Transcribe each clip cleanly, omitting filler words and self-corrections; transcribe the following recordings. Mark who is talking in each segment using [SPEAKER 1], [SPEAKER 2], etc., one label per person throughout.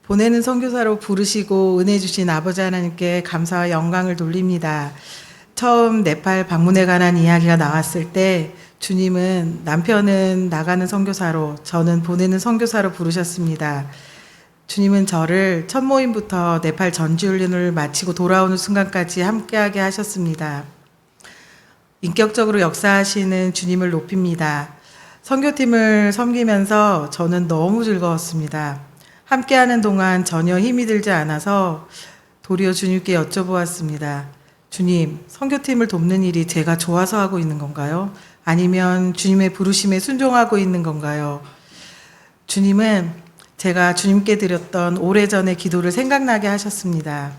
[SPEAKER 1] 보내는 선교사로 부르시고 은혜 주신 아버지 하나님께 감사와 영광을 돌립니다. 처음 네팔 방문에 관한 이야기가 나왔을 때 주님은 남편은 나가는 선교사로 저는 보내는 선교사로 부르셨습니다. 주님은 저를 첫 모임부터 네팔 전지훈련을 마치고 돌아오는 순간까지 함께하게 하셨습니다. 인격적으로 역사하시는 주님을 높입니다. 선교팀을 섬기면서 저는 너무 즐거웠습니다. 함께하는 동안 전혀 힘이 들지 않아서 도리어 주님께 여쭤보았습니다. 주님, 선교팀을 돕는 일이 제가 좋아서 하고 있는 건가요? 아니면 주님의 부르심에 순종하고 있는 건가요? 주님은 제가 주님께 드렸던 오래전의 기도를 생각나게 하셨습니다.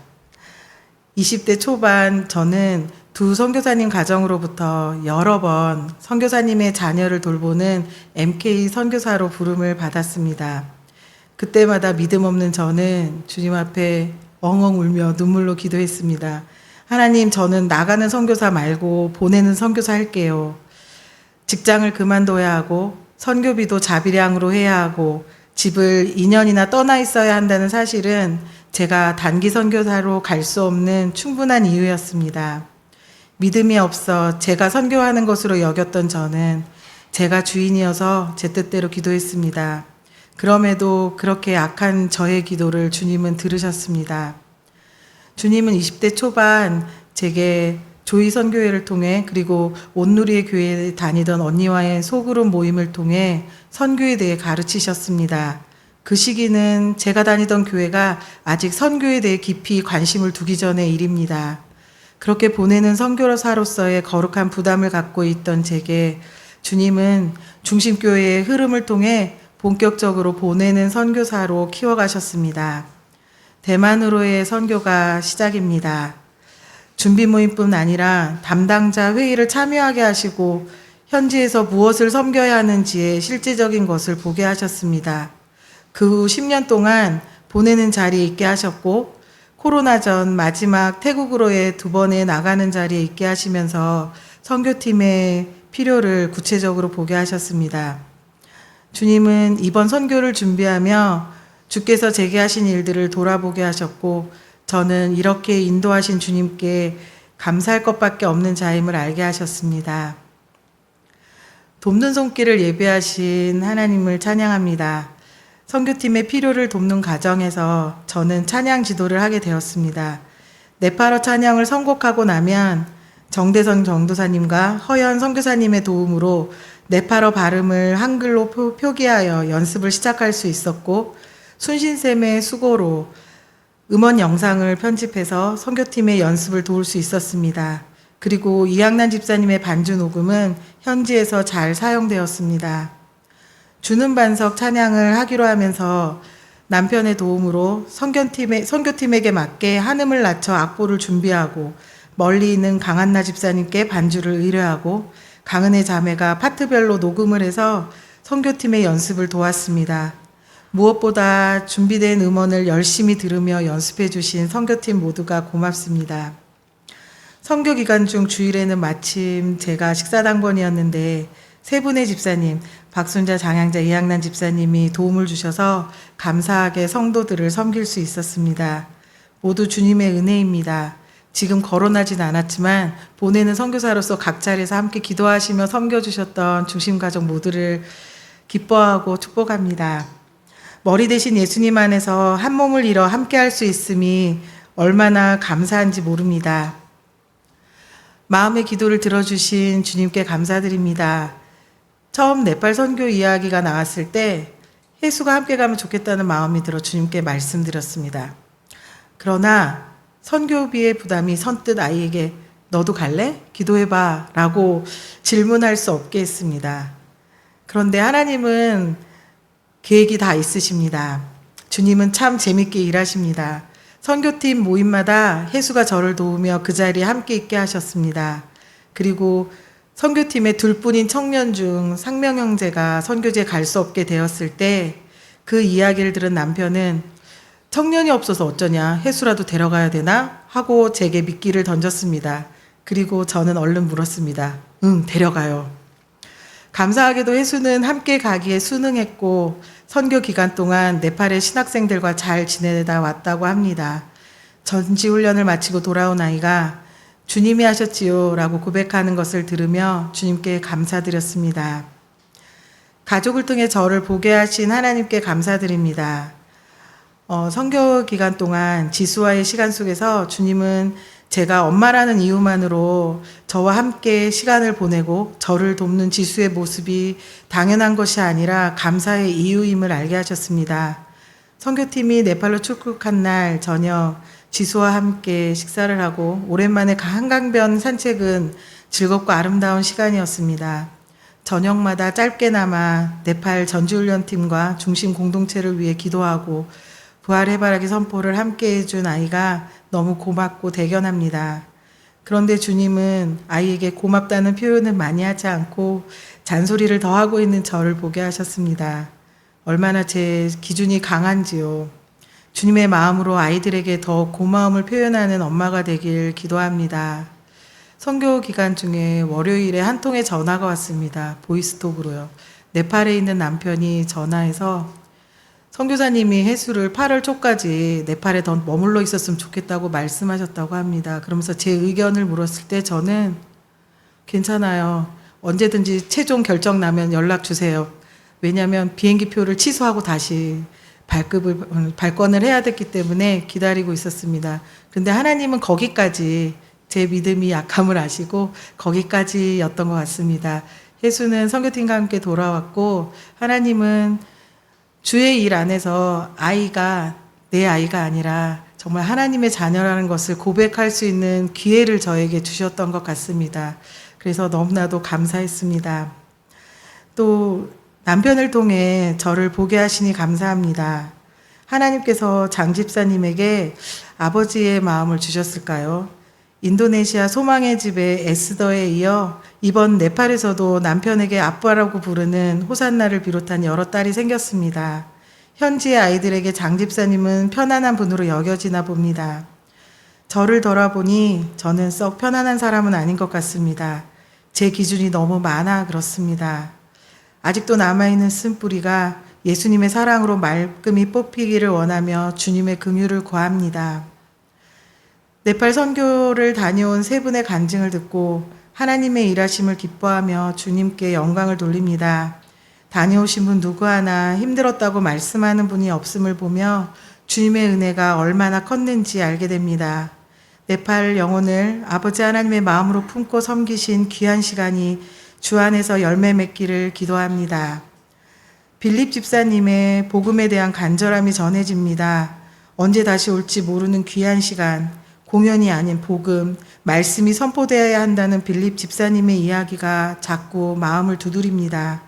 [SPEAKER 1] 20대 초반 저는 두 선교사님 가정으로부터 여러 번 선교사님의 자녀를 돌보는 MK 선교사로 부름을 받았습니다. 그때마다 믿음 없는 저는 주님 앞에 엉엉 울며 눈물로 기도했습니다. 하나님, 저는 나가는 선교사 말고 보내는 선교사 할게요. 직장을 그만둬야 하고 선교비도 자비량으로 해야 하고 집을 2년이나 떠나 있어야 한다는 사실은 제가 단기 선교사로 갈 수 없는 충분한 이유였습니다. 믿음이 없어 제가 선교하는 것으로 여겼던 저는 제가 주인이어서 제 뜻대로 기도했습니다. 그럼에도 그렇게 악한 저의 기도를 주님은 들으셨습니다. 주님은 20대 초반 제게 조이 선교회를 통해 그리고 온누리의 교회에 다니던 언니와의 소그룹 모임을 통해 선교에 대해 가르치셨습니다. 그 시기는 제가 다니던 교회가 아직 선교에 대해 깊이 관심을 두기 전의 일입니다. 그렇게 보내는 선교사로서의 거룩한 부담을 갖고 있던 제게 주님은 중심교회의 흐름을 통해 본격적으로 보내는 선교사로 키워가셨습니다. 대만으로의 선교가 시작입니다. 준비 모임뿐 아니라 담당자 회의를 참여하게 하시고 현지에서 무엇을 섬겨야 하는지의 실제적인 것을 보게 하셨습니다. 그 후 10년 동안 보내는 자리에 있게 하셨고 코로나 전 마지막 태국으로의 2번의 나가는 자리에 있게 하시면서 선교팀의 필요를 구체적으로 보게 하셨습니다. 주님은 이번 선교를 준비하며 주께서 제게 하신 일들을 돌아보게 하셨고 저는 이렇게 인도하신 주님께 감사할 것밖에 없는 자임을 알게 하셨습니다. 돕는 손길을 예배하신 하나님을 찬양합니다. 선교팀의 필요를 돕는 과정에서 저는 찬양 지도를 하게 되었습니다. 네팔어 찬양을 선곡하고 나면 정대선 전도사님과 허연 선교사님의 도움으로 네팔어 발음을 한글로 표기하여 연습을 시작할 수 있었고 순신쌤의 수고로 음원 영상을 편집해서 선교팀의 연습을 도울 수 있었습니다. 그리고 이양난 집사님의 반주 녹음은 현지에서 잘 사용되었습니다. 주는 반석 찬양을 하기로 하면서 남편의 도움으로 선교팀에게 맞게 한음을 낮춰 악보를 준비하고 멀리 있는 강한나 집사님께 반주를 의뢰하고 강은혜 자매가 파트별로 녹음을 해서 선교팀의 연습을 도왔습니다. 무엇보다 준비된 음원을 열심히 들으며 연습해 주신 선교팀 모두가 고맙습니다. 선교 기간 중 주일에는 마침 제가 식사당번이었는데 세 분의 집사님, 박순자, 장양자, 이양난 집사님이 도움을 주셔서 감사하게 성도들을 섬길 수 있었습니다. 모두 주님의 은혜입니다. 지금 거론하진 않았지만 보내는 선교사로서 각 자리에서 함께 기도하시며 섬겨주셨던 중심가족 모두를 기뻐하고 축복합니다. 머리 대신 예수님 안에서 한 몸을 이뤄 함께 할 수 있음이 얼마나 감사한지 모릅니다. 마음의 기도를 들어주신 주님께 감사드립니다. 처음 네팔 선교 이야기가 나왔을 때 혜수가 함께 가면 좋겠다는 마음이 들어 주님께 말씀드렸습니다. 그러나 선교비의 부담이 선뜻 아이에게 너도 갈래? 기도해봐 라고 질문할 수 없게 했습니다. 그런데 하나님은 계획이 다 있으십니다. 주님은 참 재밌게 일하십니다. 선교팀 모임마다 혜수가 저를 도우며 그 자리에 함께 있게 하셨습니다. 그리고 선교팀의 둘뿐인 청년 중 상명 형제가 선교지에 갈 수 없게 되었을 때 그 이야기를 들은 남편은 청년이 없어서 어쩌냐, 혜수라도 데려가야 되나? 하고 제게 미끼를 던졌습니다. 그리고 저는 얼른 물었습니다. 응, 데려가요. 감사하게도 혜수는 함께 가기에 순응했고 선교 기간 동안 네팔의 신학생들과 잘 지내다 왔다고 합니다. 전지훈련을 마치고 돌아온 아이가 주님이 하셨지요 라고 고백하는 것을 들으며 주님께 감사드렸습니다. 가족을 통해 저를 보게 하신 하나님께 감사드립니다. 선교 기간 동안 지수와의 시간 속에서 주님은 제가 엄마라는 이유만으로 저와 함께 시간을 보내고 저를 돕는 지수의 모습이 당연한 것이 아니라 감사의 이유임을 알게 하셨습니다. 선교팀이 네팔로 출국한 날 저녁 지수와 함께 식사를 하고 오랜만에 한강변 산책은 즐겁고 아름다운 시간이었습니다. 저녁마다 짧게나마 네팔 전지훈련팀과 중심 공동체를 위해 기도하고 부활 해바라기 선포를 함께 해준 아이가 너무 고맙고 대견합니다. 그런데 주님은 아이에게 고맙다는 표현을 많이 하지 않고 잔소리를 더 하고 있는 저를 보게 하셨습니다. 얼마나 제 기준이 강한지요. 주님의 마음으로 아이들에게 더 고마움을 표현하는 엄마가 되길 기도합니다. 선교 기간 중에 월요일에 한 통의 전화가 왔습니다. 보이스톡으로요. 네팔에 있는 남편이 전화해서 선교사님이 해수를 8월 초까지 네팔에 더 머물러 있었으면 좋겠다고 말씀하셨다고 합니다. 그러면서 제 의견을 물었을 때 저는 괜찮아요. 언제든지 최종 결정 나면 연락 주세요. 왜냐하면 비행기표를 취소하고 다시 발권을 해야 됐기 때문에 기다리고 있었습니다. 그런데 하나님은 거기까지 제 믿음이 약함을 아시고 거기까지였던 것 같습니다. 해수는 선교팀과 함께 돌아왔고 하나님은 주의 일 안에서 아이가 내 아이가 아니라 정말 하나님의 자녀라는 것을 고백할 수 있는 기회를 저에게 주셨던 것 같습니다. 그래서 너무나도 감사했습니다. 또 남편을 통해 저를 보게 하시니 감사합니다. 하나님께서 장 집사님에게 아버지의 마음을 주셨을까요? 인도네시아 소망의 집의 에스더에 이어 이번 네팔에서도 남편에게 아빠라고 부르는 호산나를 비롯한 여러 딸이 생겼습니다. 현지의 아이들에게 장 집사님은 편안한 분으로 여겨지나 봅니다. 저를 돌아보니 저는 썩 편안한 사람은 아닌 것 같습니다. 제 기준이 너무 많아 그렇습니다. 아직도 남아있는 쓴뿌리가 예수님의 사랑으로 말끔히 뽑히기를 원하며 주님의 긍휼을 구합니다. 네팔 선교를 다녀온 세 분의 간증을 듣고 하나님의 일하심을 기뻐하며 주님께 영광을 돌립니다. 다녀오신 분 누구 하나 힘들었다고 말씀하는 분이 없음을 보며 주님의 은혜가 얼마나 컸는지 알게 됩니다. 네팔 영혼을 아버지 하나님의 마음으로 품고 섬기신 귀한 시간이 주 안에서 열매 맺기를 기도합니다. 빌립 집사님의 복음에 대한 간절함이 전해집니다. 언제 다시 올지 모르는 귀한 시간, 공연이 아닌 복음, 말씀이 선포되어야 한다는 빌립 집사님의 이야기가 자꾸 마음을 두드립니다.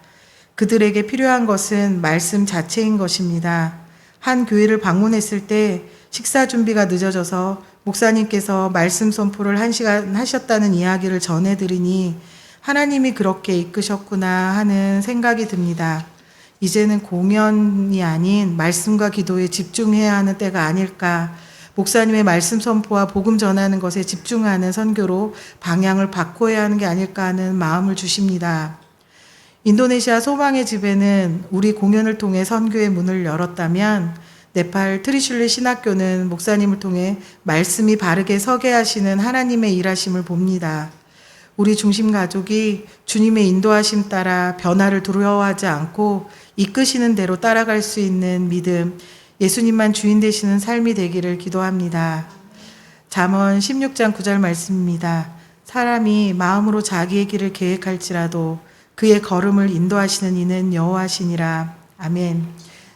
[SPEAKER 1] 그들에게 필요한 것은 말씀 자체인 것입니다. 한 교회를 방문했을 때 식사 준비가 늦어져서 목사님께서 말씀 선포를 1시간 하셨다는 이야기를 전해드리니 하나님이 그렇게 이끄셨구나 하는 생각이 듭니다. 이제는 공연이 아닌 말씀과 기도에 집중해야 하는 때가 아닐까. 목사님의 말씀 선포와 복음 전하는 것에 집중하는 선교로 방향을 바꿔야 하는 게 아닐까 하는 마음을 주십니다. 인도네시아 소망의 집에는 우리 공연을 통해 선교의 문을 열었다면 네팔 트리슐리 신학교는 목사님을 통해 말씀이 바르게 서게 하시는 하나님의 일하심을 봅니다. 우리 중심 가족이 주님의 인도하심 따라 변화를 두려워하지 않고 이끄시는 대로 따라갈 수 있는 믿음, 예수님만 주인 되시는 삶이 되기를 기도합니다. 잠언 16장 9절 말씀입니다. 사람이 마음으로 자기의 길을 계획할지라도 그의 걸음을 인도하시는 이는 여호와시니라. 아멘.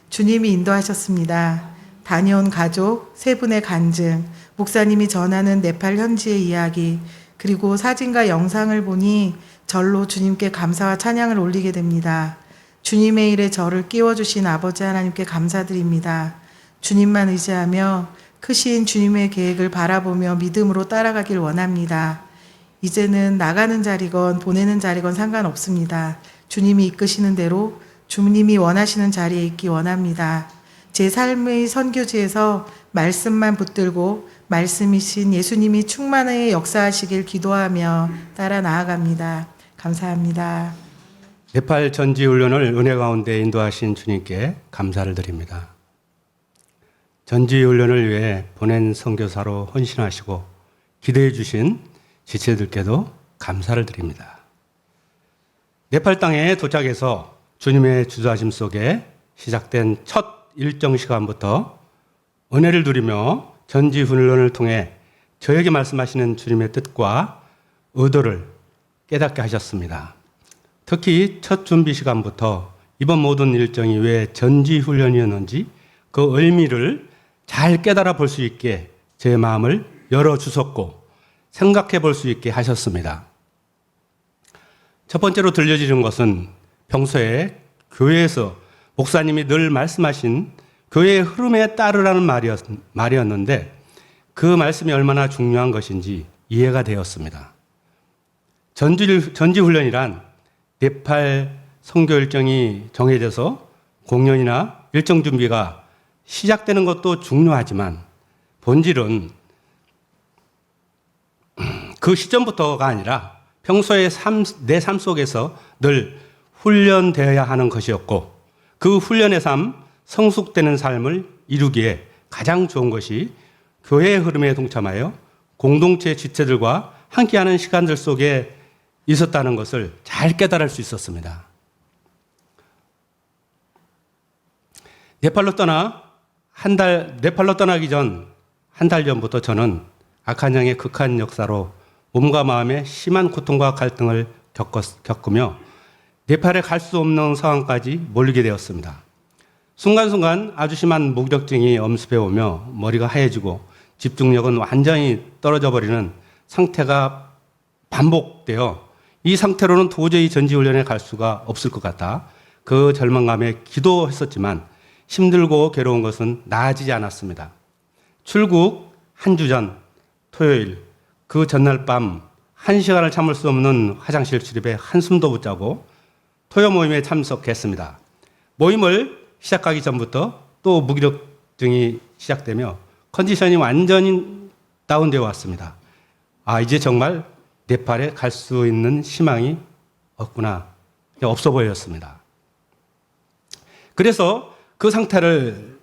[SPEAKER 1] 주님이 인도하셨습니다. 다녀온 가족, 세 분의 간증, 목사님이 전하는 네팔 현지의 이야기, 그리고 사진과 영상을 보니 절로 주님께 감사와 찬양을 올리게 됩니다. 주님의 일에 저를 끼워주신 아버지 하나님께 감사드립니다. 주님만 의지하며 크신 주님의 계획을 바라보며 믿음으로 따라가길 원합니다. 이제는 나가는 자리건 보내는 자리건 상관없습니다. 주님이 이끄시는 대로 주님이 원하시는 자리에 있기 원합니다. 제 삶의 선교지에서 말씀만 붙들고 말씀이신 예수님이 충만하게 역사하시길 기도하며 따라 나아갑니다. 감사합니다.
[SPEAKER 2] 네팔 전지훈련을 은혜 가운데 인도하신 주님께 감사를 드립니다. 전지훈련을 위해 보낸 선교사로 헌신하시고 기대해 주신 지체들께도 감사를 드립니다. 네팔 땅에 도착해서 주님의 주도하심 속에 시작된 첫 일정 시간부터 은혜를 누리며 전지훈련을 통해 저에게 말씀하시는 주님의 뜻과 의도를 깨닫게 하셨습니다. 특히 첫 준비 시간부터 이번 모든 일정이 왜 전지훈련이었는지 그 의미를 잘 깨달아 볼 수 있게 제 마음을 열어주셨고 생각해 볼 수 있게 하셨습니다. 첫 번째로 들려지는 것은 평소에 교회에서 목사님이 늘 말씀하신 교회의 흐름에 따르라는 말이었는데 그 말씀이 얼마나 중요한 것인지 이해가 되었습니다. 전지훈련이란 네팔 선교 일정이 정해져서 공연이나 일정 준비가 시작되는 것도 중요하지만 본질은 그 시점부터가 아니라 평소의 내 삶 속에서 늘 훈련되어야 하는 것이었고 그 훈련의 삶, 성숙되는 삶을 이루기에 가장 좋은 것이 교회의 흐름에 동참하여 공동체 지체들과 함께하는 시간들 속에 있었다는 것을 잘 깨달을 수 있었습니다. 네팔로 떠나기 전 한 달 전부터 저는 악한양의 극한 역사로 몸과 마음에 심한 고통과 갈등을 겪으며 네팔에 갈 수 없는 상황까지 몰리게 되었습니다. 순간순간 아주 심한 무기력증이 엄습해 오며 머리가 하얘지고 집중력은 완전히 떨어져 버리는 상태가 반복되어 이 상태로는 도저히 전지훈련에 갈 수가 없을 것 같아 그 절망감에 기도했었지만 힘들고 괴로운 것은 나아지지 않았습니다. 출국 한 주 전 토요일 그 전날 밤 1시간을 참을 수 없는 화장실 출입에 한숨도 못 자고 토요 모임에 참석했습니다. 모임을 시작하기 전부터 또 무기력증이 시작되며 컨디션이 완전히 다운되어 왔습니다. 이제 정말 네팔에 갈 수 있는 희망이 없구나, 없어 보였습니다. 그래서 그 상태를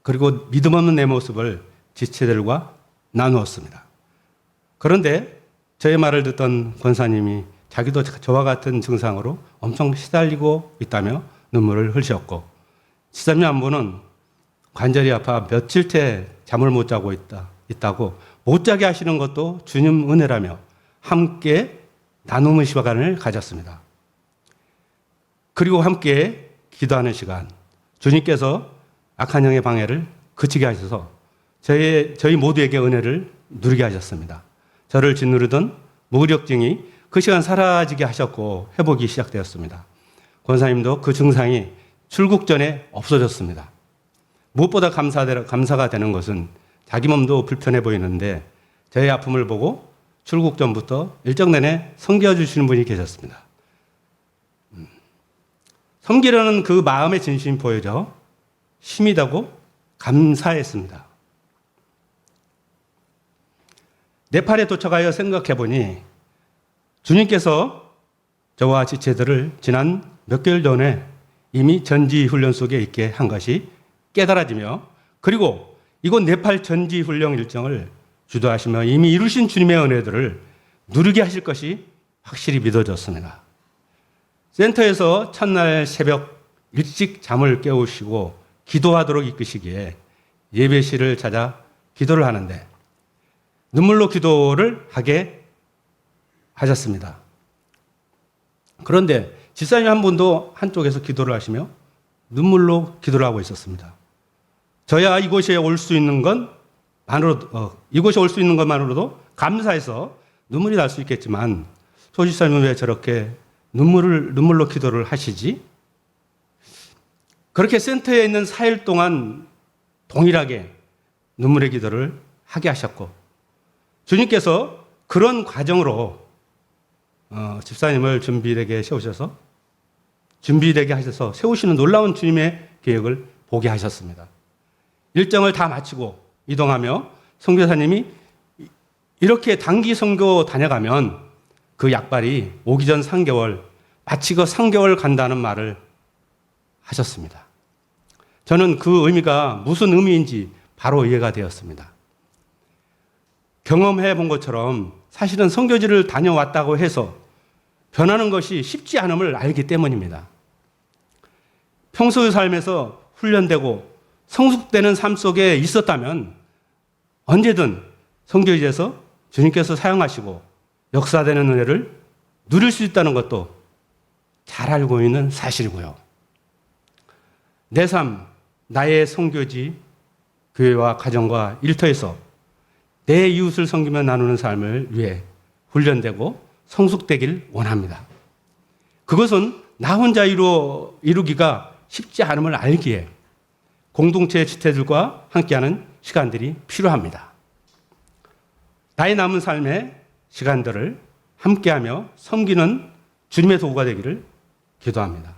[SPEAKER 2] 그리고 믿음 없는 내 모습을 지체들과 나누었습니다. 그런데 저의 말을 듣던 권사님이 자기도 저와 같은 증상으로 엄청 시달리고 있다며 눈물을 흘리셨고 지사님 한 분은 관절이 아파 며칠째 잠을 못 자고 있다고 못 자게 하시는 것도 주님 은혜라며 함께 나눔의 시간을 가졌습니다. 그리고 함께 기도하는 시간, 주님께서 악한 영의 방해를 그치게 하셔서 저희 모두에게 은혜를 누리게 하셨습니다. 저를 짓누르던 무기력증이 그 시간 사라지게 하셨고 회복이 시작되었습니다. 권사님도 그 증상이 출국 전에 없어졌습니다. 무엇보다 감사가 되는 것은 자기 몸도 불편해 보이는데 저의 아픔을 보고 출국 전부터 일정 내내 섬겨주시는 분이 계셨습니다. 섬기려는 그 마음의 진심이 보여져 힘이 나고 감사했습니다. 네팔에 도착하여 생각해보니 주님께서 저와 지체들을 지난 몇 개월 전에 이미 전지훈련 속에 있게 한 것이 깨달아지며 그리고 이곳 네팔 전지훈련 일정을 주도하시며 이미 이루신 주님의 은혜들을 누리게 하실 것이 확실히 믿어졌습니다. 센터에서 첫날 새벽 일찍 잠을 깨우시고 기도하도록 이끄시기에 예배실을 찾아 기도를 하는데 눈물로 기도를 하게 하셨습니다. 그런데 집사님 한 분도 한쪽에서 기도를 하시며 눈물로 기도를 하고 있었습니다. 저야 이곳에 올 수 있는 것만으로도 감사해서 눈물이 날 수 있겠지만 조 집사님은 왜 저렇게 눈물로 기도를 하시지? 그렇게 센터에 있는 4일 동안 동일하게 눈물의 기도를 하게 하셨고 주님께서 그런 과정으로 집사님을 준비되게 세우셔서 세우시는 놀라운 주님의 계획을 보게 하셨습니다. 일정을 다 마치고 이동하며 선교사님이 이렇게 단기 선교 다녀가면 그 약발이 오기 전 3개월 마치 그 3개월 간다는 말을 하셨습니다. 저는 그 의미가 무슨 의미인지 바로 이해가 되었습니다. 경험해 본 것처럼 사실은 선교지를 다녀왔다고 해서 변하는 것이 쉽지 않음을 알기 때문입니다. 평소의 삶에서 훈련되고 성숙되는 삶 속에 있었다면 언제든 선교지에서 주님께서 사용하시고 역사되는 은혜를 누릴 수 있다는 것도 잘 알고 있는 사실이고요. 내 삶, 나의 선교지, 교회와 가정과 일터에서 내 이웃을 섬기며 나누는 삶을 위해 훈련되고 성숙되길 원합니다. 그것은 나 혼자 이루기가 쉽지 않음을 알기에 공동체 지체들과 함께하는 시간들이 필요합니다. 나의 남은 삶의 시간들을 함께하며 섬기는 주님의 도구가 되기를 기도합니다.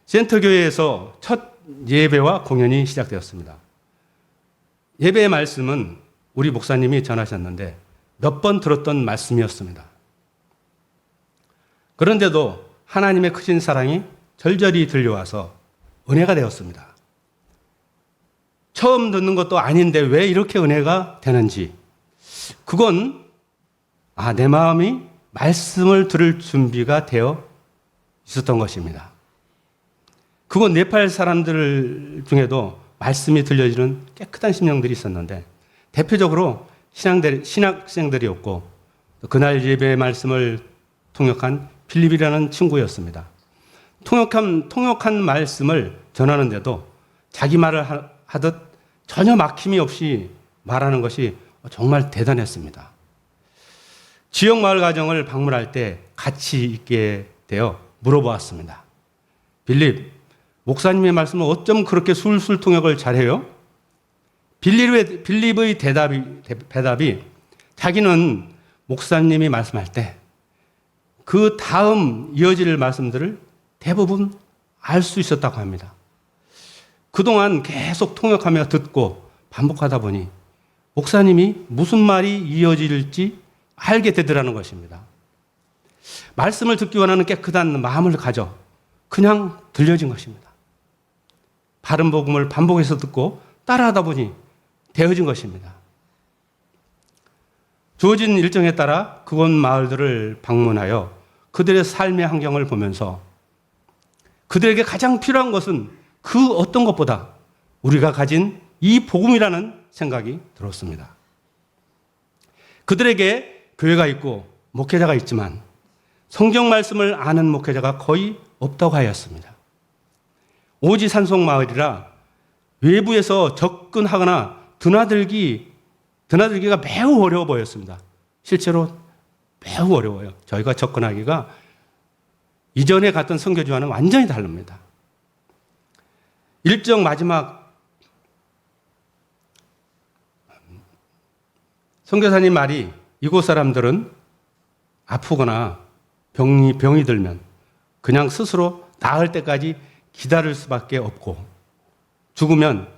[SPEAKER 2] 센터교회에서 첫 예배와 공연이 시작되었습니다. 예배의 말씀은 우리 목사님이 전하셨는데 몇 번 들었던 말씀이었습니다. 그런데도 하나님의 크신 사랑이 절절히 들려와서 은혜가 되었습니다. 처음 듣는 것도 아닌데 왜 이렇게 은혜가 되는지, 그건 내 마음이 말씀을 들을 준비가 되어 있었던 것입니다. 그건 네팔 사람들 중에도 말씀이 들려지는 깨끗한 심령들이 있었는데 대표적으로 신학생들이었고 그날 예배의 말씀을 통역한 필립이라는 친구였습니다. 통역한 말씀을 전하는데도 자기 말을 하듯 전혀 막힘이 없이 말하는 것이 정말 대단했습니다. 지역 마을 가정을 방문할 때 같이 있게 되어 물어보았습니다. 빌립, 목사님의 말씀을 어쩜 그렇게 술술 통역을 잘해요? 빌립의 대답이 자기는 목사님이 말씀할 때 그 다음 이어질 말씀들을 대부분 알 수 있었다고 합니다. 그동안 계속 통역하며 듣고 반복하다 보니 목사님이 무슨 말이 이어질지 알게 되더라는 것입니다. 말씀을 듣기 원하는 깨끗한 마음을 가져 그냥 들려진 것입니다. 바른 복음을 반복해서 듣고 따라하다 보니 되어진 것입니다. 주어진 일정에 따라 그곳 마을들을 방문하여 그들의 삶의 환경을 보면서 그들에게 가장 필요한 것은 그 어떤 것보다 우리가 가진 이 복음이라는 생각이 들었습니다. 그들에게 교회가 있고 목회자가 있지만 성경 말씀을 아는 목회자가 거의 없다고 하였습니다. 오지 산속 마을이라 외부에서 접근하거나 드나들기가 매우 어려워 보였습니다. 실제로 매우 어려워요. 저희가 접근하기가 이전에 갔던 선교지와는 완전히 다릅니다. 일정 마지막 선교사님 말이 이곳 사람들은 아프거나 병이 들면 그냥 스스로 나을 때까지 기다릴 수밖에 없고 죽으면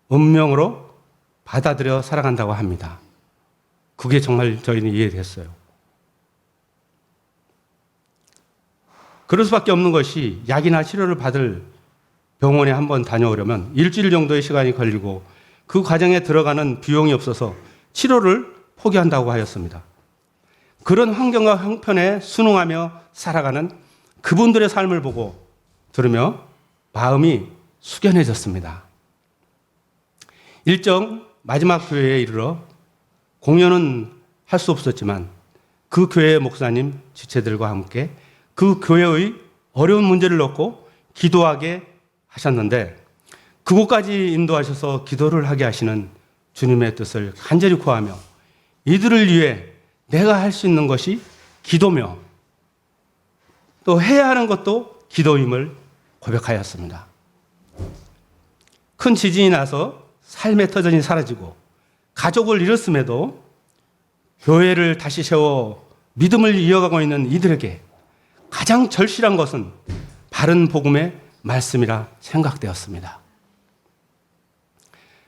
[SPEAKER 2] 운명으로 받아들여 살아간다고 합니다. 그게 정말 저희는 이해됐어요. 그럴 수밖에 없는 것이 약이나 치료를 받을 병원에 한번 다녀오려면 일주일 정도의 시간이 걸리고 그 과정에 들어가는 비용이 없어서 치료를 포기한다고 하였습니다. 그런 환경과 형편에 순응하며 살아가는 그분들의 삶을 보고 들으며 마음이 숙연해졌습니다. 일정 마지막 교회에 이르러 공연은 할 수 없었지만 그 교회의 목사님 지체들과 함께 그 교회의 어려운 문제를 놓고 기도하게 하셨는데 그곳까지 인도하셔서 기도를 하게 하시는 주님의 뜻을 간절히 구하며 이들을 위해 내가 할 수 있는 것이 기도며 또 해야 하는 것도 기도임을 고백하였습니다. 큰 지진이 나서 삶의 터전이 사라지고 가족을 잃었음에도 교회를 다시 세워 믿음을 이어가고 있는 이들에게 가장 절실한 것은 바른 복음의 말씀이라 생각되었습니다.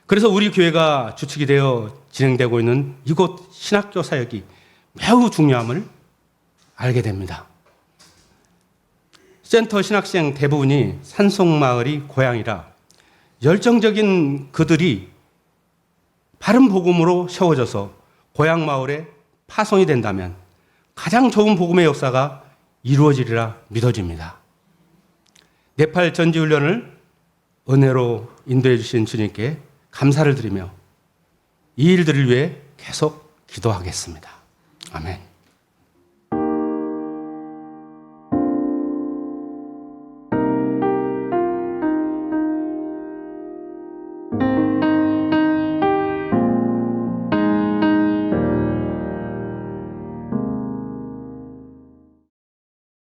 [SPEAKER 2] 그래서 우리 교회가 주축이 되어 진행되고 있는 이곳 신학교 사역이 매우 중요함을 알게 됩니다. 센터 신학생 대부분이 산속마을이 고향이라 열정적인 그들이 바른 복음으로 세워져서 고향 마을에 파송이 된다면 가장 좋은 복음의 역사가 이루어지리라 믿어집니다. 네팔 전지훈련을 은혜로 인도해 주신 주님께 감사를 드리며 이 일들을 위해 계속 기도하겠습니다. 아멘.